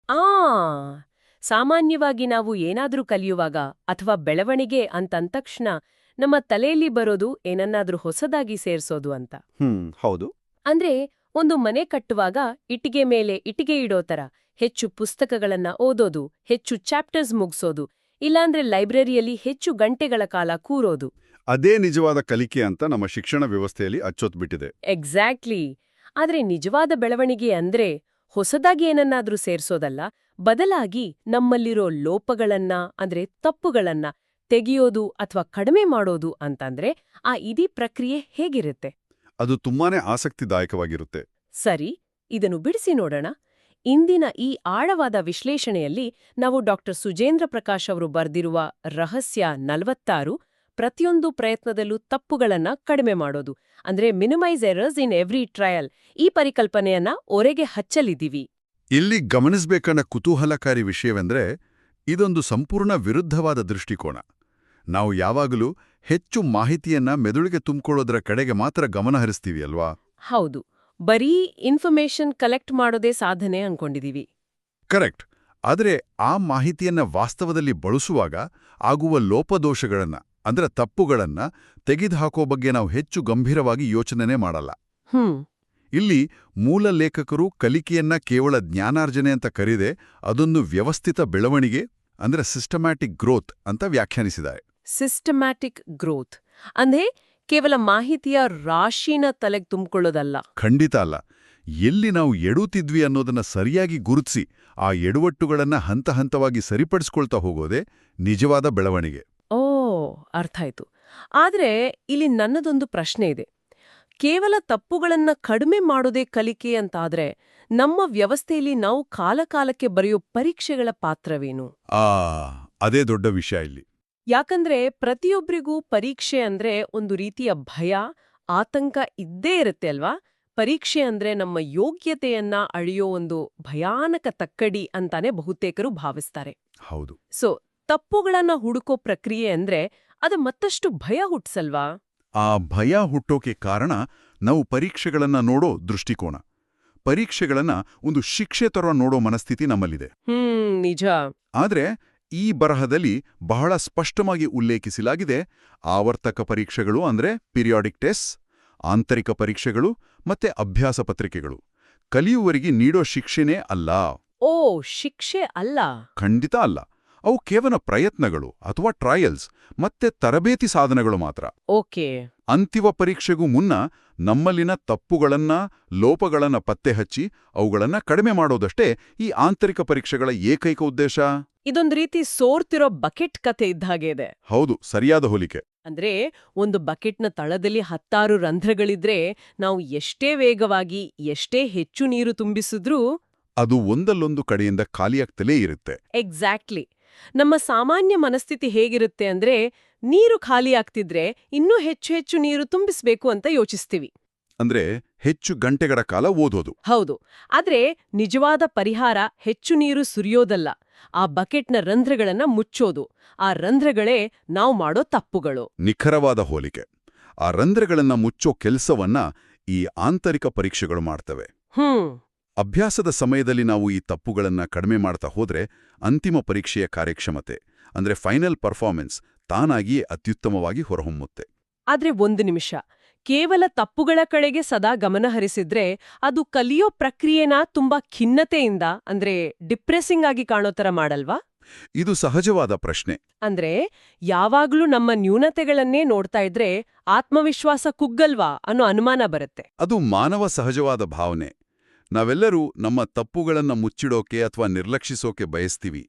ಆ ಸಾಮಾನ್ಯವಾಗಿ ನಾವು ಏನಾದ್ರೂ ಕಲಿಯುವಾಗ ಅಥವಾ ಬೆಳವಣಿಗೆ ಅಂತಂತಕ್ಷಣ ನಮ್ಮ ತಲೆಯಲ್ಲಿ ಬರೋದು ಏನನ್ನಾದ್ರೂ ಹೊಸದಾಗಿ ಸೇರ್ಸೋದು ಅಂತ. ಹೌದು. ಅಂದ್ರೆ ಒಂದು ಮನೆ ಕಟ್ಟುವಾಗ ಇಟ್ಟಿಗೆ ಮೇಲೆ ಇಟ್ಟಿಗೆ ಇಡೋ ತರ ಹೆಚ್ಚು ಪುಸ್ತಕಗಳನ್ನ ಓದೋದು, ಹೆಚ್ಚು ಚಾಪ್ಟರ್ಸ್ ಮುಗ್ಸೋದು, ಇಲ್ಲಾಂದ್ರೆ ಲೈಬ್ರರಿಯಲ್ಲಿ ಹೆಚ್ಚು ಗಂಟೆಗಳ ಕಾಲ ಕೂರೋದು. ಅದೇ ನಿಜವಾದ ಕಲಿಕೆ ಅಂತ ನಮ್ಮ ಶಿಕ್ಷಣ ವ್ಯವಸ್ಥೆಯಲ್ಲಿ ಅಚ್ಚೊತ್ಬಿಟ್ಟಿದೆ. ಎಕ್ಸಾಕ್ಟ್ಲಿ. ಆದ್ರೆ ನಿಜವಾದ ಬೆಳವಣಿಗೆ ಅಂದ್ರೆ ಹೊಸದಾಗಿ ಏನನ್ನಾದ್ರೂ ಸೇರ್ಸೋದಲ್ಲ, ಬದಲಾಗಿ ನಮ್ಮಲ್ಲಿರೋ ಲೋಪಗಳನ್ನ ಅಂದ್ರೆ ತಪ್ಪುಗಳನ್ನ ತೆಗೆಯೋದು ಅಥವಾ ಕಡಿಮೆ ಮಾಡೋದು ಅಂತಂದ್ರೆ ಆ ಇಡೀ ಪ್ರಕ್ರಿಯೆ ಹೇಗಿರುತ್ತೆ? ಅದು ತುಂಬಾನೇ ಆಸಕ್ತಿದಾಯಕವಾಗಿರುತ್ತೆ. ಸರಿ, ಇದನ್ನು ಬಿಡಿಸಿ ನೋಡೋಣ. ಇಂದಿನ ಈ ಆಳವಾದ ವಿಶ್ಲೇಷಣೆಯಲ್ಲಿ ನಾವು ಡಾಕ್ಟರ್ ಸುಜೇಂದ್ರ ಪ್ರಕಾಶ್ ಅವರು ಬರ್ದಿರುವ ರಹಸ್ಯ 46 ಪ್ರತಿಯೊಂದು ಪ್ರಯತ್ನದಲ್ಲೂ ತಪ್ಪುಗಳನ್ನ ಕಡಿಮೆ ಮಾಡೋದು ಅಂದ್ರೆ minimise errors in every trial ಈ ಪರಿಕಲ್ಪನೆಯನ್ನ ಒರೆಗೆ ಹಚ್ಚಲಿದ್ದೀವಿ. ಇಲ್ಲಿ ಗಮನಿಸಬೇಕಾದ ಕುತೂಹಲಕಾರಿ ವಿಷಯವೆಂದ್ರೆ ಇದೊಂದು ಸಂಪೂರ್ಣ ವಿರುದ್ಧವಾದ ದೃಷ್ಟಿಕೋನ. ನಾವು ಯಾವಾಗಲೂ ಹೆಚ್ಚು ಮಾಹಿತಿಯನ್ನ ಮೆದುಳಿಗೆ ತುಂಬಿಕೊಳ್ಳೋದ್ರ ಕಡೆಗೆ ಮಾತ್ರ ಗಮನ ಹರಿಸ್ತೀವಿ ಅಲ್ವಾ? ಹೌದು, ಬರೀ ಇನ್ಫಾರ್ಮೇಶನ್ ಕಲೆಕ್ಟ್ ಮಾಡೋದೇ ಸಾಧನೆ ಅನ್ಕೊಂಡಿದೀವಿ. ಕರೆಕ್ಟ್. ಆದರೆ ಆ ಮಾಹಿತಿಯನ್ನ ವಾಸ್ತವದಲ್ಲಿ ಬಳಸುವಾಗ ಆಗುವ ಲೋಪದೋಷಗಳನ್ನ ಅಂದ್ರೆ ತಪ್ಪುಗಳನ್ನ ತೆಗೆದುಹಾಕೋ ಬಗ್ಗೆ ನಾವು ಹೆಚ್ಚು ಗಂಭೀರವಾಗಿ ಯೋಚನೆ ಮಾಡಲ್ಲ. ಇಲ್ಲಿ ಮೂಲ ಲೇಖಕರು ಕಲಿಕೆಯನ್ನ ಕೇವಲ ಜ್ಞಾನಾರ್ಜನೆ ಅಂತ ಕರೀದೆ ಅದೊಂದು ವ್ಯವಸ್ಥಿತ ಬೆಳವಣಿಗೆ ಅಂದ್ರೆ ಸಿಸ್ಟಮ್ಯಾಟಿಕ್ ಗ್ರೋತ್ ಅಂತ ವ್ಯಾಖ್ಯಾನಿಸಿದ್ದಾರೆ. ಸಿಸ್ಟಮ್ಯಾಟಿಕ್ ಗ್ರೋತ್ ಅಂದ್ರೆ ಕೇವಲ ಮಾಹಿತಿಯ ರಾಶಿನ ತಲೆಗೆ ತುಂಬಿಕೊಳ್ಳೋದಲ್ಲ. ಖಂಡಿತ ಅಲ್ಲ. ಎಲ್ಲಿ ನಾವು ಎಡುತ್ತಿದ್ವಿ ಅನ್ನೋದನ್ನ ಸರಿಯಾಗಿ ಗುರುತಿಸಿ ಆ ಎಡವಟ್ಟುಗಳನ್ನ ಹಂತ ಹಂತವಾಗಿ ಸರಿಪಡಿಸ್ಕೊಳ್ತಾ ಹೋಗೋದೇ ನಿಜವಾದ ಬೆಳವಣಿಗೆ. ಓ, ಅರ್ಥ ಆಯ್ತು. ಆದ್ರೆ ಇಲ್ಲಿ ನನ್ನದೊಂದು ಪ್ರಶ್ನೆ ಇದೆ. ಕೇವಲ ತಪ್ಪುಗಳನ್ನ ಕಡಿಮೆ ಮಾಡೋದೇ ಕಲಿಕೆ ಅಂತಾದ್ರೆ ನಮ್ಮ ವ್ಯವಸ್ಥೆಯಲ್ಲಿ ನಾವು ಕಾಲಕಾಲಕ್ಕೆ ಬರೆಯೋ ಪರೀಕ್ಷೆಗಳ ಪಾತ್ರವೇನು? ಅದೇ ದೊಡ್ಡ ವಿಷಯ ಇಲ್ಲಿ. ಯಾಕಂದ್ರೆ ಪ್ರತಿಯೊಬ್ಬರಿಗೂ ಪರೀಕ್ಷೆ ಅಂದ್ರೆ ಒಂದು ರೀತಿಯ ಭಯ, ಆತಂಕ ಇದ್ದೇ ಇರುತ್ತೆ ಅಲ್ವಾ? ಪರೀಕ್ಷೆ ಅಂದ್ರೆ ನಮ್ಮ ಯೋಗ್ಯತೆಯನ್ನ ಅಳೆಯೋ ಒಂದು ಭಯಾನಕ ತಕ್ಕಡಿ ಅಂತಾನೆ ಬಹುತೇಕರು ಭಾವಿಸ್ತಾರೆ. ಹೌದು. ಸೊ ತಪ್ಪುಗಳನ್ನ ಹುಡುಕೋ ಪ್ರಕ್ರಿಯೆ ಅಂದ್ರೆ ಅದು ಮತ್ತಷ್ಟು ಭಯ ಹುಟ್ಸಲ್ವಾ? ಆ ಭಯ ಹುಟ್ಟೋಕೆ ಕಾರಣ ನಾವು ಪರೀಕ್ಷೆಗಳನ್ನ ನೋಡೋ ದೃಷ್ಟಿಕೋನ. ಪರೀಕ್ಷೆಗಳನ್ನ ಒಂದು ಶಿಕ್ಷೆ ತರ ನೋಡೋ ಮನಸ್ಥಿತಿ ನಮ್ಮಲ್ಲಿದೆ. ನಿಜ. ಆದ್ರೆ ಈ ಬರಹದಲ್ಲಿ ಬಹಳ ಸ್ಪಷ್ಟವಾಗಿ ಉಲ್ಲೇಖಿಸಲಾಗಿದೆ ಆವರ್ತಕ ಪರೀಕ್ಷೆಗಳು ಅಂದ್ರೆ ಪಿರಿಯಾಡಿಕ್ ಟೆಸ್ಟ್, ಆಂತರಿಕ ಪರೀಕ್ಷೆಗಳು ಮತ್ತೆ ಅಭ್ಯಾಸ ಪತ್ರಿಕೆಗಳು ಕಲಿಯುವವರಿಗೆ ನೀಡೋ ಶಿಕ್ಷೆನೇ ಅಲ್ಲ. ಓ, ಶಿಕ್ಷೆ ಅಲ್ಲ. ಖಂಡಿತ ಅಲ್ಲ. ಅವು ಕೇವಲ ಪ್ರಯತ್ನಗಳು ಅಥವಾ ಟ್ರಯಲ್ಸ್ ಮತ್ತೆ ತರಬೇತಿ ಸಾಧನಗಳು ಮಾತ್ರ. ಓಕೆ. ಅಂತಿಮ ಪರೀಕ್ಷೆಗೂ ಮುನ್ನ ನಮ್ಮಲ್ಲಿನ ತಪ್ಪುಗಳನ್ನ ಲೋಪಗಳನ್ನ ಪತ್ತೆ ಹಚ್ಚಿ ಅವುಗಳನ್ನ ಕಡಿಮೆ ಮಾಡೋದಷ್ಟೇ ಈ ಆಂತರಿಕ ಪರೀಕ್ಷೆಗಳ ಏಕೈಕ ಉದ್ದೇಶ. ಇದೊಂದು ರೀತಿ ಸೋರ್ತಿರೋ ಬಕೆಟ್ ಕತೆ ಇದ್ದಾಗೆ ಇದೆ. ಹೌದು, ಸರಿಯಾದ ಹೋಲಿಕೆ. ಅಂದ್ರೆ ಒಂದು ಬಕೆಟ್ನ ತಳದಲ್ಲಿ 10 ರಂಧ್ರಗಳಿದ್ರೆ ನಾವು ಎಷ್ಟೇ ವೇಗವಾಗಿ ಎಷ್ಟೇ ಹೆಚ್ಚು ನೀರು ತುಂಬಿಸಿದ್ರೂ ಅದು ಒಂದಲ್ಲೊಂದು ಕಡೆಯಿಂದ ಖಾಲಿಯಾಗ್ತಲೇ ಇರುತ್ತೆ. ಎಕ್ಸಾಕ್ಟ್ಲಿ. ನಮ್ಮ ಸಾಮಾನ್ಯ ಮನಸ್ಥಿತಿ ಹೇಗಿರುತ್ತೆ ಅಂದ್ರೆ ನೀರು ಖಾಲಿ ಆಗ್ತಿದ್ರೆ ಇನ್ನೂ ಹೆಚ್ಚು ಹೆಚ್ಚು ನೀರು ತುಂಬಿಸ್ಬೇಕು ಅಂತ ಯೋಚಿಸ್ತೀವಿ. ಅಂದ್ರೆ ಹೆಚ್ಚು ಗಂಟೆಗಳ ಕಾಲ ಓದೋದು. ಹೌದು. ಆದ್ರೆ ನಿಜವಾದ ಪರಿಹಾರ ಹೆಚ್ಚು ನೀರು ಸುರಿಯೋದಲ್ಲ, ಆ ಬಕೆಟ್ನ ರಂಧ್ರಗಳನ್ನ ಮುಚ್ಚೋದು. ಆ ರಂಧ್ರಗಳೇ ನಾವು ಮಾಡೋ ತಪ್ಪುಗಳು. ನಿಖರವಾದ ಹೋಲಿಕೆ. ಆ ರಂಧ್ರಗಳನ್ನ ಮುಚ್ಚೋ ಕೆಲಸವನ್ನ ಈ ಆಂತರಿಕ ಪರೀಕ್ಷೆಗಳು ಮಾಡ್ತವೆ. ಅಭ್ಯಾಸದ ಸಮಯದಲ್ಲಿ ನಾವು ಈ ತಪ್ಪುಗಳನ್ನ ಕಡಿಮೆ ಮಾಡ್ತಾ ಹೋದ್ರೆ ಅಂತಿಮ ಪರೀಕ್ಷೆಯ ಕಾರ್ಯಕ್ಷಮತೆ ಅಂದ್ರೆ ಫೈನಲ್ ಪರ್ಫಾರ್ಮೆನ್ಸ್ ತಾನಾಗಿಯೇ ಅತ್ಯುತ್ತಮವಾಗಿ ಹೊರಹೊಮ್ಮುತ್ತೆ. ಆದ್ರೆ ಒಂದು ನಿಮಿಷ, ಕೇವಲ ತಪ್ಪುಗಳ ಕಡೆಗೆ ಸದಾ ಗಮನ ಹರಿಸಿದ್ರೆ ಅದು ಕಲಿಯೋ ಪ್ರಕ್ರಿಯೆನ ತುಂಬಾ ಖಿನ್ನತೆಯಿಂದ ಅಂದ್ರೆ ಡಿಪ್ರೆಸಿಂಗ್ ಆಗಿ ಕಾಣೋ ತರ ಮಾಡಲ್ವಾ? ಇದು ಸಹಜವಾದ ಪ್ರಶ್ನೆ. ಅಂದ್ರೆ ಯಾವಾಗ್ಲೂ ನಮ್ಮ ನ್ಯೂನತೆಗಳನ್ನೇ ನೋಡ್ತಾ ಇದ್ರೆ ಆತ್ಮವಿಶ್ವಾಸ ಕುಗ್ಗಲ್ವಾ ಅನ್ನೋ ಅನುಮಾನ ಬರುತ್ತೆ. ಅದು ಮಾನವ ಸಹಜವಾದ ಭಾವನೆ. ನಾವೆಲ್ಲರೂ ನಮ್ಮ ತಪ್ಪುಗಳನ್ನ ಮುಚ್ಚಿಡೋಕೆ ಅಥವಾ ನಿರ್ಲಕ್ಷಿಸೋಕೆ ಬಯಸ್ತೀವಿ.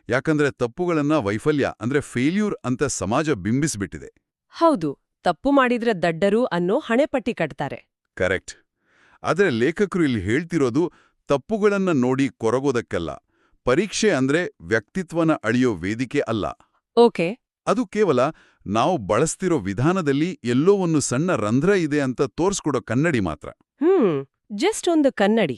ಯಾಕಂದ್ರೆ ತಪ್ಪುಗಳನ್ನ ವೈಫಲ್ಯ ಅಂದ್ರೆ ಫೇಲ್ಯೂರ್ ಅಂತ ಸಮಾಜ ಬಿಂಬಿಸ್ಬಿಟ್ಟಿದೆ. ಹೌದು, ತಪ್ಪು ಮಾಡಿದ್ರೆ ದಡ್ಡರು ಅನ್ನೋ ಹಣೆಪಟ್ಟಿ ಕಟ್ತಾರೆ. ಕರೆಕ್ಟ್. ಆದ್ರೆ ಲೇಖಕರು ಇಲ್ಲಿ ಹೇಳ್ತಿರೋದು ತಪ್ಪುಗಳನ್ನ ನೋಡಿ ಕೊರಗೋದಕ್ಕಲ್ಲ. ಪರೀಕ್ಷೆ ಅಂದ್ರೆ ವ್ಯಕ್ತಿತ್ವನ ಅಳಿಯೋ ವೇದಿಕೆ ಅಲ್ಲ. ಓಕೆ. ಅದು ಕೇವಲ ನಾವು ಬಳಸ್ತಿರೋ ವಿಧಾನದಲ್ಲಿ ಎಲ್ಲೋ ಒಂದು ಸಣ್ಣ ರಂಧ್ರ ಇದೆ ಅಂತ ತೋರ್ಸ್ಕೊಡೋ ಕನ್ನಡಿ ಮಾತ್ರ. ಜಸ್ಟ್ ಒಂದು ಕನ್ನಡಿ.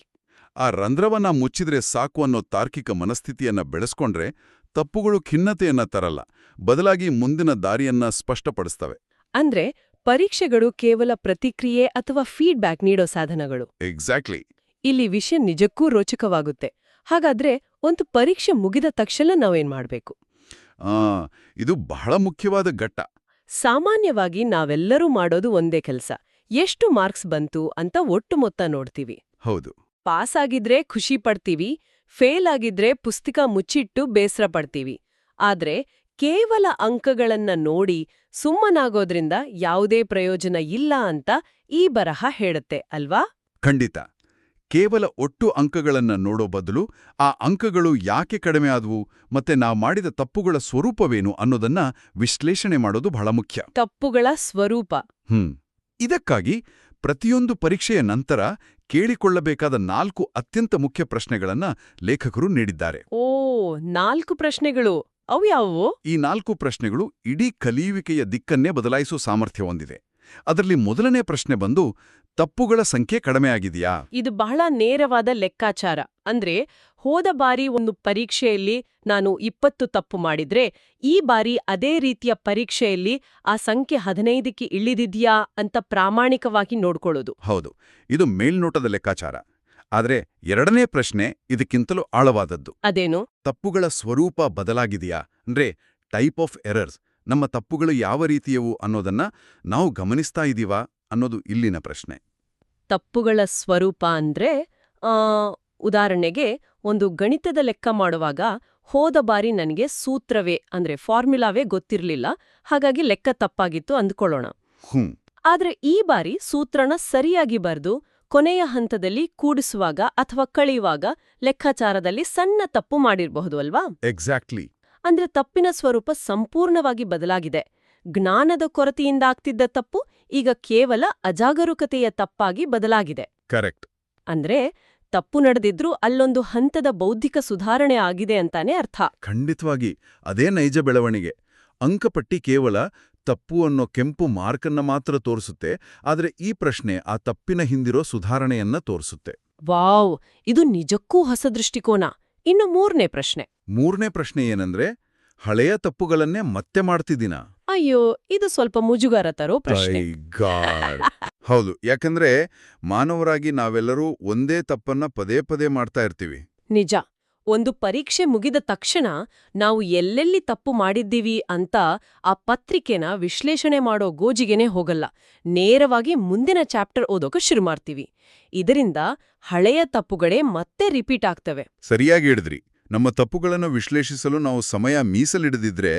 ಆ ರಂಧ್ರವನ್ನ ಮುಚ್ಚಿದ್ರೆ ಸಾಕು ಅನ್ನೋ ತಾರ್ಕಿಕ ಮನಸ್ಥಿತಿಯನ್ನ ಬೆಳೆಸ್ಕೊಂಡ್ರೆ ತಪ್ಪುಗಳು ಖಿನ್ನತೆಯನ್ನ ತರಲ್ಲ, ಬದಲಾಗಿ ಮುಂದಿನ ದಾರಿಯನ್ನ ಸ್ಪಷ್ಟಪಡಿಸ್ತವೆ. ಅಂದ್ರೆ ಪರೀಕ್ಷೆಗಳು ಕೇವಲ ಪ್ರತಿಕ್ರಿಯೆ ಅಥವಾ ಫೀಡ್ಬ್ಯಾಕ್ ನೀಡೋ ಸಾಧನಗಳು. ಎಕ್ಸಾಕ್ಟ್ಲಿ. ಇಲ್ಲಿ ವಿಷಯ ನಿಜಕ್ಕೂ ರೋಚಕವಾಗುತ್ತೆ. ಹಾಗಾದ್ರೆ ಒಂದು ಪರೀಕ್ಷೆ ಮುಗಿದ ತಕ್ಷಣ ನಾವೇನ್ ಮಾಡ್ಬೇಕು? ಆ, ಇದು ಬಹಳ ಮುಖ್ಯವಾದ ಘಟ್ಟ. ಸಾಮಾನ್ಯವಾಗಿ ನಾವೆಲ್ಲರೂ ಮಾಡೋದು ಒಂದೇ ಕೆಲ್ಸ. ಎಷ್ಟು ಮಾರ್ಕ್ಸ್ ಬಂತು ಅಂತ ಒಟ್ಟು ಮೊತ್ತ ನೋಡ್ತೀವಿ. ಹೌದು. ಪಾಸ್ ಆಗಿದ್ರೆ ಖುಷಿ ಪಡ್ತೀವಿ, ಫೇಲ್ ಆಗಿದ್ರೆ ಪುಸ್ತಕ ಮುಚ್ಚಿಟ್ಟು ಬೇಸರ ಪಡ್ತೀವಿ. ಆದ್ರೆ ಕೇವಲ ಅಂಕಗಳನ್ನ ನೋಡಿ ಸುಮ್ಮನಾಗೋದ್ರಿಂದ ಯಾವುದೇ ಪ್ರಯೋಜನ ಇಲ್ಲ ಅಂತ ಈ ಬರಹ ಹೇಳುತ್ತೆ ಅಲ್ವಾ? ಖಂಡಿತ. ಕೇವಲ ಒಟ್ಟು ಅಂಕಗಳನ್ನ ನೋಡೋ ಬದಲು ಆ ಅಂಕಗಳು ಯಾಕೆ ಕಡಿಮೆ ಆದವು ಮತ್ತೆ ನಾವು ಮಾಡಿದ ತಪ್ಪುಗಳ ಸ್ವರೂಪವೇನು ಅನ್ನೋದನ್ನ ವಿಶ್ಲೇಷಣೆ ಮಾಡೋದು ಬಹಳ ಮುಖ್ಯ. ತಪ್ಪುಗಳ ಸ್ವರೂಪ. ಇದಕ್ಕಾಗಿ ಪ್ರತಿಯೊಂದು ಪರೀಕ್ಷೆಯ ನಂತರ ಕೇಳಿಕೊಳ್ಳಬೇಕಾದ 4 ಅತ್ಯಂತ ಮುಖ್ಯ ಪ್ರಶ್ನೆಗಳನ್ನ ಲೇಖಕರು ನೀಡಿದ್ದಾರೆ. ಓ, 4 ಪ್ರಶ್ನೆಗಳು. ಅವು ಯಾವುವು? ಈ 4 ಪ್ರಶ್ನೆಗಳು ಇಡೀ ಕಲಿಯುವಿಕೆಯ ದಿಕ್ಕನ್ನೇ ಬದಲಾಯಿಸೋ ಸಾಮರ್ಥ್ಯ ಹೊಂದಿದೆ. ಅದರಲ್ಲಿ ಮೊದಲನೇ ಪ್ರಶ್ನೆ ಬಂದು, ತಪ್ಪುಗಳ ಸಂಖ್ಯೆ ಕಡಿಮೆ ಆಗಿದೆಯಾ? ಇದು ಬಹಳ ನೇರವಾದ ಲೆಕ್ಕಾಚಾರ. ಅಂದ್ರೆ ಹೋದ ಬಾರಿ ಒಂದು ಪರೀಕ್ಷೆಯಲ್ಲಿ ನಾನು 20 ತಪ್ಪು ಮಾಡಿದ್ರೆ ಈ ಬಾರಿ ಅದೇ ರೀತಿಯ ಪರೀಕ್ಷೆಯಲ್ಲಿ ಆ ಸಂಖ್ಯೆ 15ಕ್ಕೆ ಇಳಿದಿದ್ಯಾ ಅಂತ ಪ್ರಾಮಾಣಿಕವಾಗಿ ನೋಡ್ಕೊಳ್ಳೋದು. ಹೌದು, ಇದು ಮೇಲ್ನೋಟದ ಲೆಕ್ಕಾಚಾರ. ಆದ್ರೆ ಎರಡನೇ ಪ್ರಶ್ನೆ ಇದಕ್ಕಿಂತಲೂ ಆಳವಾದದ್ದು. ಅದೇನು? ತಪ್ಪುಗಳ ಸ್ವರೂಪ ಬದಲಾಗಿದೆಯಾ? ಅಂದ್ರೆ ಟೈಪ್ ಆಫ್ ಎರರ್ಸ್. ನಮ್ಮ ತಪ್ಪುಗಳು ಯಾವ ರೀತಿಯವು ಅನ್ನೋದನ್ನ ನಾವು ಗಮನಿಸ್ತಾ ಇದೀವಾ ಅನ್ನೋದು ಇಲ್ಲಿನ ಪ್ರಶ್ನೆ. ತಪ್ಪುಗಳ ಸ್ವರೂಪ ಅಂದ್ರೆ ಉದಾಹರಣೆಗೆ ಒಂದು ಗಣಿತದ ಲೆಕ್ಕ ಮಾಡುವಾಗ ಹೋದ ಬಾರಿ ನನಗೆ ಸೂತ್ರವೇ ಅಂದ್ರೆ ಫಾರ್ಮುಲಾವೇ ಗೊತ್ತಿರಲಿಲ್ಲ, ಹಾಗಾಗಿ ಲೆಕ್ಕ ತಪ್ಪಾಗಿತ್ತು ಅಂದ್ಕೊಳ್ಳೋಣ. ಆದ್ರೆ ಈ ಬಾರಿ ಸೂತ್ರನ ಸರಿಯಾಗಿ ಬರ್ದು ಕೊನೆಯ ಹಂತದಲ್ಲಿ ಕೂಡಿಸುವಾಗ ಅಥವಾ ಕಳೆಯುವಾಗ ಲೆಕ್ಕಾಚಾರದಲ್ಲಿ ಸಣ್ಣ ತಪ್ಪು ಮಾಡಿರಬಹುದು ಅಲ್ವಾ? ಎಕ್ಸಾಕ್ಟ್ಲಿ. ಅಂದ್ರೆ ತಪ್ಪಿನ ಸ್ವರೂಪ ಸಂಪೂರ್ಣವಾಗಿ ಬದಲಾಗಿದೆ. ಜ್ಞಾನದ ಕೊರತೆಯಿಂದಾಗ್ತಿದ್ದ ತಪ್ಪು ಈಗ ಕೇವಲ ಅಜಾಗರೂಕತೆಯ ತಪ್ಪಾಗಿ ಬದಲಾಗಿದೆ. ಕರೆಕ್ಟ್. ಅಂದ್ರೆ ತಪ್ಪು ನಡೆದಿದ್ರೂ ಅಲ್ಲೊಂದು ಹಂತದ ಬೌದ್ಧಿಕ ಸುಧಾರಣೆ ಆಗಿದೆ ಅಂತಾನೆ ಅರ್ಥ. ಖಂಡಿತವಾಗಿ ಅದೇ ನೈಜ ಬೆಳವಣಿಗೆ. ಅಂಕಪಟ್ಟಿ ಕೇವಲ ತಪ್ಪು ಅನ್ನೋ ಕೆಂಪು ಮಾರ್ಕನ್ನ ಮಾತ್ರ ತೋರಿಸುತ್ತೆ, ಆದರೆ ಈ ಪ್ರಶ್ನೆ ಆ ತಪ್ಪಿನ ಹಿಂದಿರೋ ಸುಧಾರಣೆಯನ್ನ ತೋರಿಸುತ್ತೆ. ವಾವ್, ಇದು ನಿಜಕ್ಕೂ ಹೊಸ ದೃಷ್ಟಿಕೋನ. ಇನ್ನು ಮೂರನೇ ಪ್ರಶ್ನೆ. ಮೂರನೇ ಪ್ರಶ್ನೆ ಏನಂದ್ರೆ, ಹಳೆಯ ತಪ್ಪುಗಳನ್ನೇ ಮತ್ತೆ ಮಾಡ್ತಿದ್ದೀನಾ? ಅಯ್ಯೋ, ಇದು ಸ್ವಲ್ಪ ಮುಜುಗರ ತರೋ ಪ್ರಶ್ನೆ. ಹೌದು, ಯಾಕಂದ್ರೆ ಮಾನವರಾಗಿ ನಾವೆಲ್ಲರೂ ಒಂದೇ ತಪ್ಪನ್ನ ಪದೇ ಪದೇ ಮಾಡ್ತಾ ಇರ್ತೀವಿ. ನಿಜ. ಒಂದು ಪರೀಕ್ಷೆ ಮುಗಿದ ತಕ್ಷಣ ನಾವು ಎಲ್ಲೆಲ್ಲಿ ತಪ್ಪು ಮಾಡಿದ್ದೀವಿ ಅಂತ ಆ ಪತ್ರಿಕೆನ ವಿಶ್ಲೇಷಣೆ ಮಾಡೋ ಗೋಜಿಗೆನೇ ಹೋಗಲ್ಲ. ನೇರವಾಗಿ ಮುಂದಿನ ಚಾಪ್ಟರ್ ಓದೋಕೆ ಶುರು ಮಾಡ್ತೀವಿ. ಇದರಿಂದ ಹಳೆಯ ತಪ್ಪುಗಳೇ ಮತ್ತೆ ರಿಪೀಟ್ ಆಗ್ತವೆ. ಸರಿಯಾಗಿ ಹೇಳಿದ್ರಿ. ನಮ್ಮ ತಪ್ಪುಗಳನ್ನು ವಿಶ್ಲೇಷಿಸಲು ನಾವು ಸಮಯ ಮೀಸಲಿಡದಿದ್ರೆ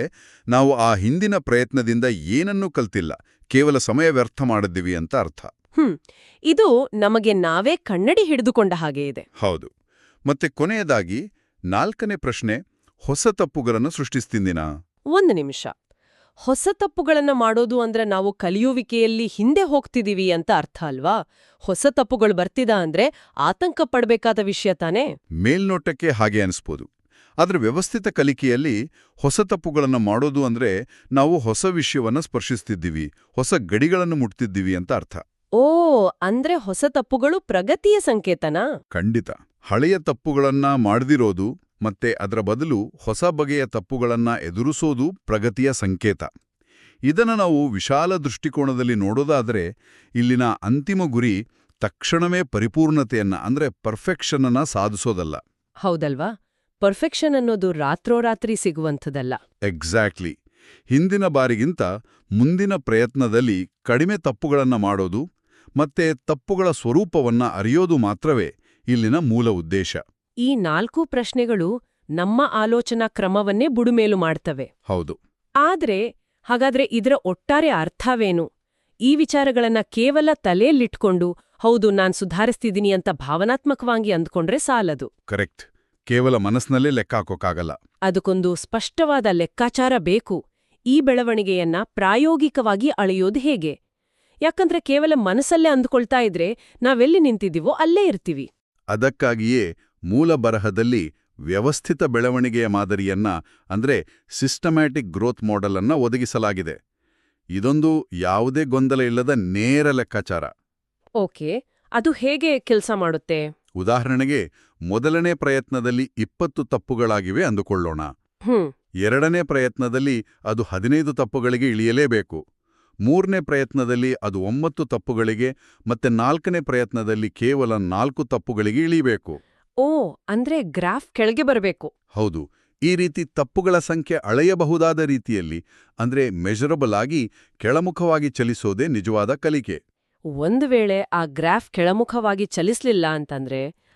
ನಾವು ಆ ಹಿಂದಿನ ಪ್ರಯತ್ನದಿಂದ ಏನನ್ನೂ ಕಲ್ತಿಲ್ಲ, ಕೇವಲ ಸಮಯ ವ್ಯರ್ಥ ಮಾಡಿದ್ದೀವಿ ಅಂತ ಅರ್ಥ. ಇದು ನಮಗೆ ನಾವೇ ಕನ್ನಡಿ ಹಿಡಿದುಕೊಂಡ ಹಾಗೆ ಇದೆ. ಹೌದು. ಮತ್ತೆ ಕೊನೆಯದಾಗಿ 4ನೇ ಪ್ರಶ್ನೆ, ಹೊಸ ತಪ್ಪುಗಳನ್ನು ಸೃಷ್ಟಿಸ್ತಿದ್ದೀನಾ? ಒಂದು ನಿಮಿಷ. ಹೊಸ ತಪ್ಪುಗಳನ್ನ ಮಾಡೋದು ಅಂದ್ರೆ ನಾವು ಕಲಿಯುವಿಕೆಯಲ್ಲಿ ಹಿಂದೆ ಹೋಗ್ತಿದೀವಿ ಅಂತ ಅರ್ಥ ಅಲ್ವಾ? ಹೊಸ ತಪ್ಪುಗಳು ಬರ್ತಿದಾ ಅಂದ್ರೆ ಆತಂಕ ಪಡ್ಬೇಕಾದ ವಿಷಯ ತಾನೇ? ಮೇಲ್ನೋಟಕ್ಕೆ ಹಾಗೆ ಅನಿಸ್ಬೋದು. ಆದ್ರೆ ವ್ಯವಸ್ಥಿತ ಕಲಿಕೆಯಲ್ಲಿ ಹೊಸ ತಪ್ಪುಗಳನ್ನು ಮಾಡೋದು ಅಂದ್ರೆ ನಾವು ಹೊಸ ವಿಷಯವನ್ನ ಸ್ಪರ್ಶಿಸ್ತಿದ್ದೀವಿ, ಹೊಸ ಗಡಿಗಳನ್ನು ಮುಟ್ತಿದ್ದೀವಿ ಅಂತ ಅರ್ಥ. ಓ, ಅಂದ್ರೆ ಹೊಸ ತಪ್ಪುಗಳು ಪ್ರಗತಿಯ ಸಂಕೇತನಾ? ಖಂಡಿತ. ಹಳೆಯ ತಪ್ಪುಗಳನ್ನ ಮಾಡದಿರೋದು ಮತ್ತೆ ಅದರ ಬದಲು ಹೊಸ ಬಗೆಯ ತಪ್ಪುಗಳನ್ನ ಎದುರಿಸೋದು ಪ್ರಗತಿಯ ಸಂಕೇತ. ಇದನ್ನ ನಾವು ವಿಶಾಲ ದೃಷ್ಟಿಕೋನದಲ್ಲಿ ನೋಡೋದಾದ್ರೆ ಇಲ್ಲಿನ ಅಂತಿಮ ಗುರಿ ತಕ್ಷಣವೇ ಪರಿಪೂರ್ಣತೆಯನ್ನ ಅಂದ್ರೆ ಪರ್ಫೆಕ್ಷನ್ ಅನ್ನ ಸಾಧಿಸೋದಲ್ಲ. ಹೌದಲ್ವಾ? ಪರ್ಫೆಕ್ಷನ್ ಅನ್ನೋದು ರಾತ್ರೋರಾತ್ರಿ ಸಿಗುವಂಥದ್ದಲ್ಲ. ಎಕ್ಸಾಕ್ಟ್ಲಿ. ಹಿಂದಿನ ಬಾರಿಗಿಂತ ಮುಂದಿನ ಪ್ರಯತ್ನದಲ್ಲಿ ಕಡಿಮೆ ತಪ್ಪುಗಳನ್ನ ಮಾಡೋದು ಮತ್ತೆ ತಪ್ಪುಗಳ ಸ್ವರೂಪವನ್ನ ಅರಿಯೋದು ಮಾತ್ರವೇ ಇಲ್ಲಿನ ಮೂಲ ಉದ್ದೇಶ. ಈ 4 ಪ್ರಶ್ನೆಗಳು ನಮ್ಮ ಆಲೋಚನಾ ಕ್ರಮವನ್ನೇ ಬುಡುಮೇಲು ಮಾಡ್ತವೆ. ಹೌದು. ಹಾಗಾದ್ರೆ ಇದರ ಒಟ್ಟಾರೆ ಅರ್ಥವೇನು? ಈ ವಿಚಾರಗಳನ್ನ ಕೇವಲ ತಲೆಯಲ್ಲಿಟ್ಕೊಂಡು ಹೌದು ನಾನ್ ಸುಧಾರಿಸ್ತಿದ್ದೀನಿ ಅಂತ ಭಾವನಾತ್ಮಕವಾಗಿ ಅಂದ್ಕೊಂಡ್ರೆ ಸಾಲದು. ಕರೆಕ್ಟ್. ಕೇವಲ ಮನಸ್ಸಿನಲ್ಲೇ ಲೆಕ್ಕ ಹಾಕೋಕ್ಕಾಗಲ್ಲ. ಅದಕ್ಕೊಂದು ಸ್ಪಷ್ಟವಾದ ಲೆಕ್ಕಾಚಾರ ಬೇಕು. ಈ ಬೆಳವಣಿಗೆಯನ್ನ ಪ್ರಾಯೋಗಿಕವಾಗಿ ಅಳೆಯೋದು ಹೇಗೆ? ಯಾಕಂದ್ರೆ ಕೇವಲ ಮನಸ್ಸಲ್ಲೇ ಅಂದ್ಕೊಳ್ತಾ ಇದ್ರೆ ನಾವೆಲ್ಲಿ ನಿಂತಿದ್ದೀವೋ ಅಲ್ಲೇ ಇರ್ತೀವಿ. ಅದಕ್ಕಾಗಿಯೇ ಮೂಲ ಬರಹದಲ್ಲಿ ವ್ಯವಸ್ಥಿತ ಬೆಳವಣಿಗೆಯ ಮಾದರಿಯನ್ನ ಅಂದ್ರೆ ಸಿಸ್ಟಮ್ಯಾಟಿಕ್ ಗ್ರೋತ್ ಮಾಡೆಲ್ ಅನ್ನ ಒದಗಿಸಲಾಗಿದೆ. ಇದೊಂದು ಯಾವುದೇ ಗೊಂದಲ ಇಲ್ಲದ ನೇರ ಲೆಕ್ಕಾಚಾರ. ಓಕೆ, ಅದು ಹೇಗೆ ಕೆಲಸ ಮಾಡುತ್ತೆ? ಉದಾಹರಣೆಗೆ, ಮೊದಲನೇ ಪ್ರಯತ್ನದಲ್ಲಿ 20 ತಪ್ಪುಗಳಾಗಿವೆ ಅಂದುಕೊಳ್ಳೋಣ. 2ನೇ ಪ್ರಯತ್ನದಲ್ಲಿ ಅದು 15 ತಪ್ಪುಗಳಿಗೆ ಇಳಿಯಲೇಬೇಕು. 3ನೇ ಪ್ರಯತ್ನದಲ್ಲಿ ಅದು 9 ತಪ್ಪುಗಳಿಗೆ ಮತ್ತೆ 4ನೇ ಪ್ರಯತ್ನದಲ್ಲಿ ಕೇವಲ 4 ತಪ್ಪುಗಳಿಗೆ ಇಳಿಬೇಕು. ಓ, ಅಂದ್ರೆ ಗ್ರಾಫ್ ಕೆಳಗೆ ಬರಬೇಕು. ಹೌದು, ಈ ರೀತಿ ತಪ್ಪುಗಳ ಸಂಖ್ಯೆ ಅಳೆಯಬಹುದಾದ ರೀತಿಯಲ್ಲಿ ಅಂದ್ರೆ ಮೆಜರಬಲ್ ಆಗಿ ಕೆಳಮುಖವಾಗಿ ಚಲಿಸೋದೇ ನಿಜವಾದ ಕಲಿಕೆ. ಒಂದು ವೇಳೆ ಆ ಗ್ರಾಫ್ ಕೆಳಮುಖವಾಗಿ ಚಲಿಸ್ಲಿಲ್ಲ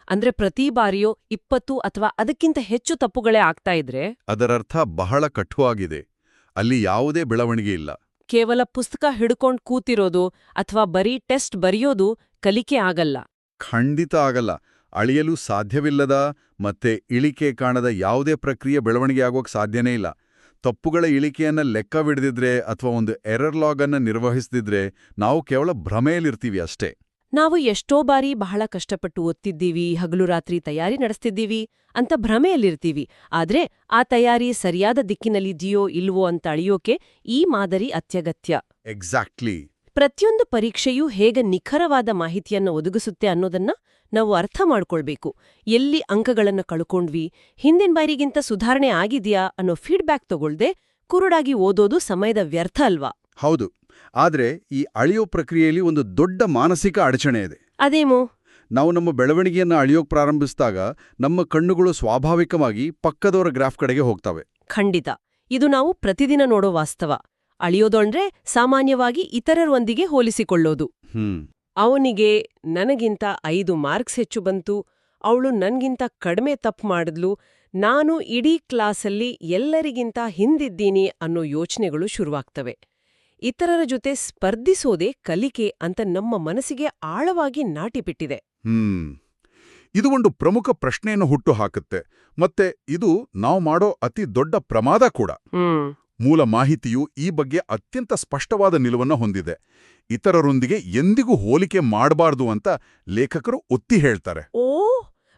ಅಂದ್ರೆ ಪ್ರತಿ ಬಾರಿಯೂ 20 ಅಥವಾ ಅದಕ್ಕಿಂತ ಹೆಚ್ಚು ತಪ್ಪುಗಳೇ ಆಗ್ತಾ ಇದ್ರೆ ಅದರರ್ಥ ಬಹಳ ಕಠುವಾಗಿದೆ. ಅಲ್ಲಿ ಯಾವುದೇ ಬೆಳವಣಿಗೆ ಇಲ್ಲ. ಕೇವಲ ಪುಸ್ತಕ ಹಿಡ್ಕೊಂಡ್ ಕೂತಿರೋದು ಅಥವಾ ಬರೀ ಟೆಸ್ಟ್ ಬರೆಯೋದು ಕಲಿಕೆ ಆಗಲ್ಲ. ಖಂಡಿತ ಆಗಲ್ಲ. ಅಳಿಯಲು ಸಾಧ್ಯವಿಲ್ಲದ ಮತ್ತೆ ಇಳಿಕೆ ಕಾಣದ ಯಾವುದೇ ಪ್ರಕ್ರಿಯೆ ಬೆಳವಣಿಗೆ ಆಗೋಕ್ ಸಾಧ್ಯನೇ ಇಲ್ಲ. ತಪ್ಪುಗಳ ಇಳಿಕೆಯನ್ನ ಲೆಕ್ಕವಿಡದಿದ್ರೆ ಅಥವಾ ಒಂದು ಎರರ್ ಲಾಗ್ ಅನ್ನ ನಿರ್ವಹಿಸದಿದ್ರೆ ನಾವು ಕೇವಲ ಭ್ರಮೆಯಲ್ಲಿರ್ತೀವಿ ಅಷ್ಟೇ. ನಾವು ಎಷ್ಟೋ ಬಾರಿ ಬಹಳ ಕಷ್ಟಪಟ್ಟು ಓದ್ತಿದ್ದೀವಿ, ಹಗಲು ರಾತ್ರಿ ತಯಾರಿ ನಡೆಸ್ತಿದ್ದೀವಿ ಅಂತ ಭ್ರಮೆಯಲ್ಲಿರ್ತೀವಿ. ಆದ್ರೆ ಆ ತಯಾರಿ ಸರಿಯಾದ ದಿಕ್ಕಿನಲ್ಲಿದೆಯೋ ಇಲ್ವೋ ಅಂತ ಅಳಿಯೋಕೆ ಈ ಮಾದರಿ ಅತ್ಯಗತ್ಯ. ಎಕ್ಸಾಕ್ಟ್ಲಿ. ಪ್ರತಿಯೊಂದು ಪರೀಕ್ಷೆಯೂ ಹೇಗೆ ನಿಖರವಾದ ಮಾಹಿತಿಯನ್ನು ಒದಗಿಸುತ್ತೆ ಅನ್ನೋದನ್ನ ನಾವು ಅರ್ಥ ಮಾಡ್ಕೊಳ್ಬೇಕು. ಎಲ್ಲಿ ಅಂಕಗಳನ್ನು ಕಳ್ಕೊಂಡ್ವಿ, ಹಿಂದಿನ ಬಾರಿಗಿಂತ ಸುಧಾರಣೆ ಆಗಿದ್ಯಾ ಅನ್ನೋ ಫೀಡ್ಬ್ಯಾಕ್ ತಗೊಳ್ದೆ ಕುರುಡಾಗಿ ಓದೋದು ಸಮಯದ ವ್ಯರ್ಥ ಅಲ್ವಾ? ಹೌದು. ಆದ್ರೆ ಈ ಅಳಿಯೋ ಪ್ರಕ್ರಿಯೆಯಲ್ಲಿ ಒಂದು ದೊಡ್ಡ ಮಾನಸಿಕ ಅಡಚಣೆ ಇದೆ. ಅದೇಮೋ? ನಾವು ನಮ್ಮ ಬೆಳವಣಿಗೆಯನ್ನು ಅಳಿಯೋಕ್ ಪ್ರಾರಂಭಿಸಿದಾಗ ನಮ್ಮ ಕಣ್ಣುಗಳು ಸ್ವಾಭಾವಿಕವಾಗಿ ಪಕ್ಕದವರ ಗ್ರಾಫ್ ಕಡೆಗೆ ಹೋಗ್ತವೆ. ಖಂಡಿತ. ಇದು ನಾವು ಪ್ರತಿದಿನ ನೋಡೋ ವಾಸ್ತವ. ಅಳಿಯೋದಂದ್ರೆ ಸಾಮಾನ್ಯವಾಗಿ ಇತರರೊಂದಿಗೆ ಹೋಲಿಸಿಕೊಳ್ಳೋದು. ಅವನಿಗೆ ನನಗಿಂತ 5 ಮಾರ್ಕ್ಸ್ ಹೆಚ್ಚು ಬಂತು, ಅವಳು ನನ್ಗಿಂತ ಕಡಿಮೆ ತಪ್ಪು ಮಾಡಿದ್ಲು, ನಾನು ಇಡೀ ಕ್ಲಾಸಲ್ಲಿ ಎಲ್ಲರಿಗಿಂತ ಹಿಂದಿದ್ದೀನಿ ಅನ್ನೋ ಯೋಚನೆಗಳು ಶುರುವಾಗ್ತವೆ. ಇತರರ ಜೊತೆ ಸ್ಪರ್ಧಿಸೋದೇ ಕಲಿಕೆ ಅಂತ ನಮ್ಮ ಮನಸ್ಸಿಗೆ ಆಳವಾಗಿ ನಾಟಿಬಿಟ್ಟಿದೆ. ಇದು ಒಂದು ಪ್ರಮುಖ ಪ್ರಶ್ನೆಯನ್ನು ಹುಟ್ಟು ಹಾಕುತ್ತೆ. ಮತ್ತೆ ಇದು ನಾವು ಮಾಡೋ ಅತಿ ದೊಡ್ಡ ಪ್ರಮಾದ ಕೂಡ. ಮೂಲ ಮಾಹಿತಿಯು ಈ ಬಗ್ಗೆ ಅತ್ಯಂತ ಸ್ಪಷ್ಟವಾದ ನಿಲುವನ್ನು ಹೊಂದಿದೆ. ಇತರರೊಂದಿಗೆ ಎಂದಿಗೂ ಹೋಲಿಕೆ ಮಾಡಬಾರ್ದು ಅಂತ ಲೇಖಕರು ಒತ್ತಿ ಹೇಳ್ತಾರೆ. ಓ,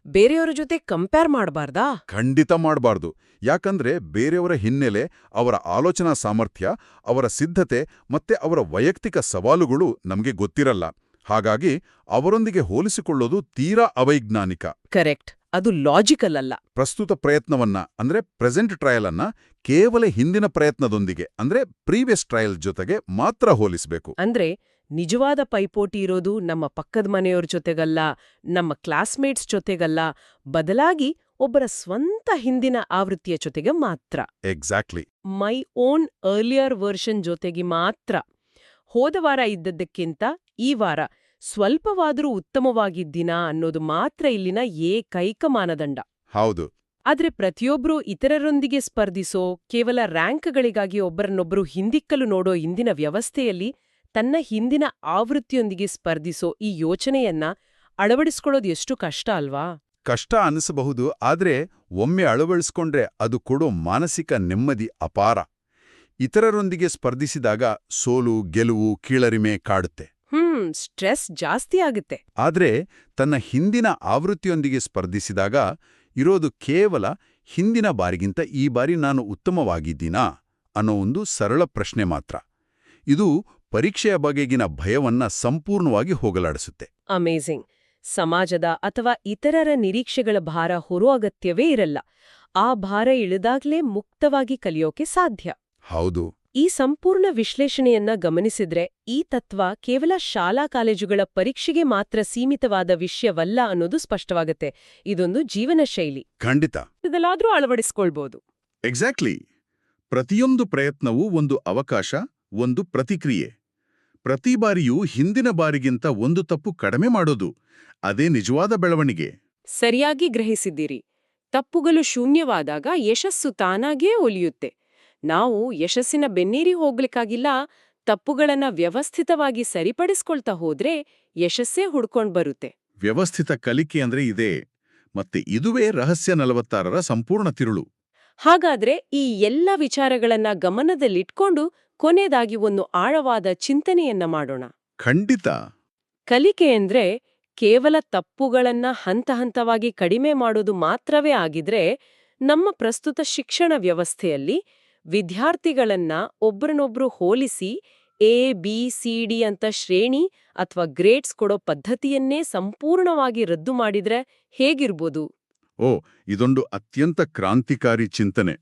ಬೇರೆಯವರ ಜೊತೆ ಕಂಪೇರ್ ಮಾಡಬಾರ್ದಾ? ಖಂಡಿತ ಮಾಡಬಾರ್ದು. ಯಾಕಂದ್ರೆ ಬೇರೆಯವರ ಹಿನ್ನೆಲೆ, ಅವರ ಆಲೋಚನಾ ಸಾಮರ್ಥ್ಯ, ಅವರ ಸಿದ್ಧತೆ ಮತ್ತೆ ಅವರ ವೈಯಕ್ತಿಕ ಸವಾಲುಗಳು ನಮಗೆ ಗೊತ್ತಿರಲ್ಲ. ಹಾಗಾಗಿ ಅವರೊಂದಿಗೆ ಹೋಲಿಸಿಕೊಳ್ಳೋದು ತೀರಾ ಅವೈಜ್ಞಾನಿಕ. ಕರೆಕ್ಟ್. ಅದು ಲಾಜಿಕಲ್ ಅಲ್ಲ. ಪ್ರಸ್ತುತ ಪ್ರಯತ್ನವನ್ನ ಅಂದ್ರೆ ಪ್ರೆಸೆಂಟ್ ಟ್ರಯಲ್ ಅನ್ನ ಕೇವಲ ಹಿಂದಿನ ಪ್ರಯತ್ನದೊಂದಿಗೆ ಅಂದ್ರೆ ಪ್ರೀವಿಯಸ್ ಟ್ರಯಲ್ ಜೊತೆಗೆ ಮಾತ್ರ ಹೋಲಿಸಬೇಕು. ಅಂದ್ರೆ ನಿಜವಾದ ಪೈಪೋಟಿ ಇರೋದು ನಮ್ಮ ಪಕ್ಕದ ಮನೆಯವ್ರ ಜೊತೆಗಲ್ಲ, ನಮ್ಮ ಕ್ಲಾಸ್ಮೇಟ್ಸ್ ಜೊತೆಗಲ್ಲ, ಬದಲಾಗಿ ಒಬ್ಬರ ಸ್ವಂತ ಹಿಂದಿನ ಆವೃತ್ತಿಯ ಜೊತೆಗೆ ಮಾತ್ರ. Exactly. My own earlier version ಜೊತೆಗೆ ಮಾತ್ರ. ಹೋದ ವಾರ ಇದ್ದದ್ದಕ್ಕಿಂತ ಈ ವಾರ ಸ್ವಲ್ಪವಾದರೂ ಉತ್ತಮವಾಗಿದ್ದೀನಾ ಅನ್ನೋದು ಮಾತ್ರ ಇಲ್ಲಿನ ಏಕೈಕ ಮಾನದಂಡ. ಹೌದು. ಆದ್ರೆ ಪ್ರತಿಯೊಬ್ರೂ ಇತರರೊಂದಿಗೆ ಸ್ಪರ್ಧಿಸೋ, ಕೇವಲ ರ್ಯಾಂಕ್ಗಳಿಗಾಗಿ ಒಬ್ಬರನ್ನೊಬ್ಬರು ಹಿಂದಿಕ್ಕಲು ನೋಡೋ ಇಂದಿನ ವ್ಯವಸ್ಥೆಯಲ್ಲಿ ತನ್ನ ಹಿಂದಿನ ಆವೃತ್ತಿಯೊಂದಿಗೆ ಸ್ಪರ್ಧಿಸೋ ಈ ಯೋಚನೆಯನ್ನ ಅಳವಡಿಸ್ಕೊಳ್ಳೋದು ಎಷ್ಟು ಕಷ್ಟ ಅಲ್ವಾ? ಕಷ್ಟ ಅನಿಸಬಹುದು. ಆದ್ರೆ ಒಮ್ಮೆ ಅಳವಡಿಸ್ಕೊಂಡ್ರೆ ಅದು ಕೊಡೋ ಮಾನಸಿಕ ನೆಮ್ಮದಿ ಅಪಾರ. ಇತರರೊಂದಿಗೆ ಸ್ಪರ್ಧಿಸಿದಾಗ ಸೋಲು, ಗೆಲುವು, ಕೀಳರಿಮೆ ಕಾಡುತ್ತೆ. ಸ್ಟ್ರೆಸ್ ಜಾಸ್ತಿ ಆಗುತ್ತೆ. ಆದ್ರೆ ತನ್ನ ಹಿಂದಿನ ಆವೃತ್ತಿಯೊಂದಿಗೆ ಸ್ಪರ್ಧಿಸಿದಾಗ ಇರೋದು ಕೇವಲ ಹಿಂದಿನ ಬಾರಿಗಿಂತ ಈ ಬಾರಿ ನಾನು ಉತ್ತಮವಾಗಿದ್ದೀನಾ ಅನ್ನೋ ಒಂದು ಸರಳ ಪ್ರಶ್ನೆ ಮಾತ್ರ. ಇದು ಪರೀಕ್ಷೆಯ ಬಗೆಗಿನ ಭಯವನ್ನ ಸಂಪೂರ್ಣವಾಗಿ ಹೋಗಲಾಡಿಸುತ್ತೆ. ಅಮೇಜಿಂಗ್. ಸಮಾಜದ ಅಥವಾ ಇತರರ ನಿರೀಕ್ಷೆಗಳ ಭಾರ ಹೊರೋ ಅಗತ್ಯವೇ ಇರಲ್ಲ. ಆ ಭಾರ ಇಳಿದಾಗ್ಲೇ ಮುಕ್ತವಾಗಿ ಕಲಿಯೋಕೆ ಸಾಧ್ಯ. ಹೌದು. ಈ ಸಂಪೂರ್ಣ ವಿಶ್ಲೇಷಣೆಯನ್ನ ಗಮನಿಸಿದ್ರೆ ಈ ತತ್ವ ಕೇವಲ ಶಾಲಾ ಕಾಲೇಜುಗಳ ಪರೀಕ್ಷೆಗೆ ಮಾತ್ರ ಸೀಮಿತವಾದ ವಿಷಯವಲ್ಲ ಅನ್ನೋದು ಸ್ಪಷ್ಟವಾಗುತ್ತೆ. ಇದೊಂದು ಜೀವನ ಶೈಲಿ. ಖಂಡಿತ. ಇದೆಲ್ಲಾದ್ರೂ ಅಳವಡಿಸ್ಕೊಳ್ಬೋದು. ಎಕ್ಸಾಕ್ಟ್ಲಿ. ಪ್ರತಿಯೊಂದು ಪ್ರಯತ್ನವೂ ಒಂದು ಅವಕಾಶ, ಒಂದು ಪ್ರತಿಕ್ರಿಯೆ. ಪ್ರತಿ ಬಾರಿಯೂ ಹಿಂದಿನ ಬಾರಿಗಿಂತ ಒಂದು ತಪ್ಪು ಕಡಿಮೆ ಮಾಡೋದು, ಅದೇ ನಿಜವಾದ ಬೆಳವಣಿಗೆ. ಸರಿಯಾಗಿ ಗ್ರಹಿಸಿದ್ದೀರಿ. ತಪ್ಪುಗಳು ಶೂನ್ಯವಾದಾಗ ಯಶಸ್ಸು ತಾನಾಗೇ ಒಲಿಯುತ್ತೆ. ನಾವು ಯಶಸ್ಸಿನ ಬೆನ್ನೇರಿ ಹೋಗ್ಲಿಕ್ಕಾಗಿಲ್ಲ, ತಪ್ಪುಗಳನ್ನ ವ್ಯವಸ್ಥಿತವಾಗಿ ಸರಿಪಡಿಸ್ಕೊಳ್ತಾ ಹೋದ್ರೆ ಯಶಸ್ಸೇ ಹುಡ್ಕೊಂಡ್ ಬರುತ್ತೆ. ವ್ಯವಸ್ಥಿತ ಕಲಿಕೆ ಅಂದ್ರೆ ಇದೇ. ಮತ್ತೆ ಇದುವೇ ರಹಸ್ಯ 46ರ ಸಂಪೂರ್ಣ ತಿರುಳು. ಹಾಗಾದ್ರೆ ಈ ಎಲ್ಲ ವಿಚಾರಗಳನ್ನ ಗಮನದಲ್ಲಿಟ್ಕೊಂಡು ಕೊನೆಯದಾಗಿ ಒಂದು ಆಳವಾದ ಚಿಂತನೆಯನ್ನ ಮಾಡೋಣ. ಖಂಡಿತ. ಕಲಿಕೆ ಅಂದ್ರೆ ಕೇವಲ ತಪ್ಪುಗಳನ್ನ ಹಂತ ಹಂತವಾಗಿ ಕಡಿಮೆ ಮಾಡೋದು ಮಾತ್ರವೇ ಆಗಿದ್ರೆ ನಮ್ಮ ಪ್ರಸ್ತುತ ಶಿಕ್ಷಣ ವ್ಯವಸ್ಥೆಯಲ್ಲಿ ವಿದ್ಯಾರ್ಥಿಗಳನ್ನ ಒಬ್ರನ್ನೊಬ್ರು ಹೋಲಿಸಿ ABCD ಅಂತ ಶ್ರೇಣಿ ಅಥವಾ ಗ್ರೇಡ್ಸ್ ಕೊಡೋ ಪದ್ಧತಿಯನ್ನೇ ಸಂಪೂರ್ಣವಾಗಿ ರದ್ದು ಮಾಡಿದ್ರೆ ಹೇಗಿರ್ಬೋದು? ಇದೊಂದು ಅತ್ಯಂತ ಕ್ರಾಂತಿಕಾರಿ ಚಿಂತನೆ.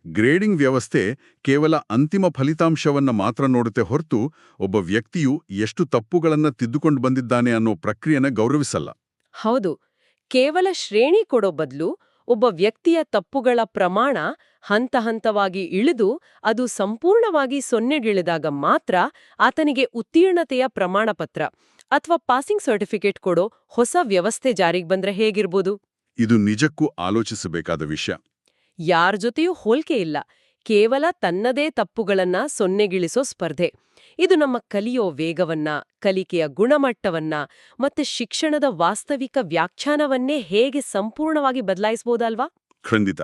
ಗ್ರೇಡಿಂಗ್ ವ್ಯವಸ್ಥೆ ಕೇವಲ ಅಂತಿಮ ಫಲಿತಾಂಶವನ್ನ ಮಾತ್ರ ನೋಡುತ್ತೆ ಹೊರತು ಒಬ್ಬ ವ್ಯಕ್ತಿಯು ಎಷ್ಟು ತಪ್ಪುಗಳನ್ನ ತಿದ್ದುಕೊಂಡು ಬಂದಿದ್ದಾನೆ ಅನ್ನೋ ಪ್ರಕ್ರಿಯೆನ ಗೌರವಿಸಲ್ಲ. ಹೌದು. ಕೇವಲ ಶ್ರೇಣಿ ಕೊಡೋ ಬದಲು ಒಬ್ಬ ವ್ಯಕ್ತಿಯ ತಪ್ಪುಗಳ ಪ್ರಮಾಣ ಹಂತವಾಗಿ ಇಳಿದು ಅದು ಸಂಪೂರ್ಣವಾಗಿ ಸೊನ್ನೆಗಿಳಿದಾಗ ಮಾತ್ರ ಆತನಿಗೆ ಉತ್ತೀರ್ಣತೆಯ ಪ್ರಮಾಣಪತ್ರ ಅಥವಾ ಪಾಸಿಂಗ್ ಸರ್ಟಿಫಿಕೇಟ್ ಕೊಡೋ ಹೊಸ ವ್ಯವಸ್ಥೆ ಜಾರಿಗೆ ಬಂದ್ರೆ ಹೇಗಿರ್ಬೋದು? ಇದು ನಿಜಕ್ಕೂ ಆಲೋಚಿಸಬೇಕಾದ ವಿಷಯ. ಯಾರ ಜೊತೆಯೂ ಹೋಲ್ಕೆ ಇಲ್ಲ, ಕೇವಲ ತನ್ನದೇ ತಪ್ಪುಗಳನ್ನ ಸೊನ್ನೆಗಿಳಿಸೋ ಸ್ಪರ್ಧೆ. ಇದು ನಮ್ಮ ಕಲಿಯೋ ವೇಗವನ್ನ, ಕಲಿಕೆಯ ಗುಣಮಟ್ಟವನ್ನ ಮತ್ತೆ ಶಿಕ್ಷಣದ ವಾಸ್ತವಿಕ ವ್ಯಾಖ್ಯಾನವನ್ನೇ ಹೇಗೆ ಸಂಪೂರ್ಣವಾಗಿ ಬದಲಾಯಿಸಬಹುದಲ್ವಾ? ಖಂಡಿತ.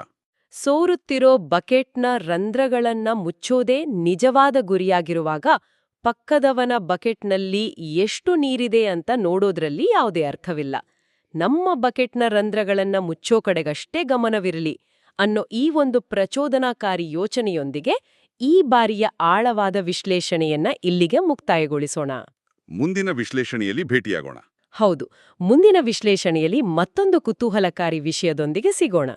ಸೋರುತ್ತಿರೋ ಬಕೆಟ್ನ ರಂಧ್ರಗಳನ್ನ ಮುಚ್ಚೋದೇ ನಿಜವಾದ ಗುರಿಯಾಗಿರುವಾಗ ಪಕ್ಕದವನ ಬಕೆಟ್ನಲ್ಲಿ ಎಷ್ಟು ನೀರಿದೆ ಅಂತ ನೋಡೋದ್ರಲ್ಲಿ ಯಾವುದೇ ಅರ್ಥವಿಲ್ಲ. ನಮ್ಮ ಬಕೆಟ್ನ ರಂಧ್ರಗಳನ್ನ ಮುಚ್ಚೋ ಕಡೆಗಷ್ಟೇ ಗಮನವಿರಲಿ ಅನ್ನೋ ಈ ಒಂದು ಪ್ರಚೋದನಾಕಾರಿ ಯೋಚನೆಯೊಂದಿಗೆ ಈ ಬಾರಿಯ ಆಳವಾದ ವಿಶ್ಲೇಷಣೆಯನ್ನ ಇಲ್ಲಿಗೆ ಮುಕ್ತಾಯಗೊಳಿಸೋಣ. ಮುಂದಿನ ವಿಶ್ಲೇಷಣೆಯಲ್ಲಿ ಭೇಟಿಯಾಗೋಣ. ಹೌದು, ಮುಂದಿನ ವಿಶ್ಲೇಷಣೆಯಲ್ಲಿ ಮತ್ತೊಂದು ಕುತೂಹಲಕಾರಿ ವಿಷಯದೊಂದಿಗೆ ಸಿಗೋಣ.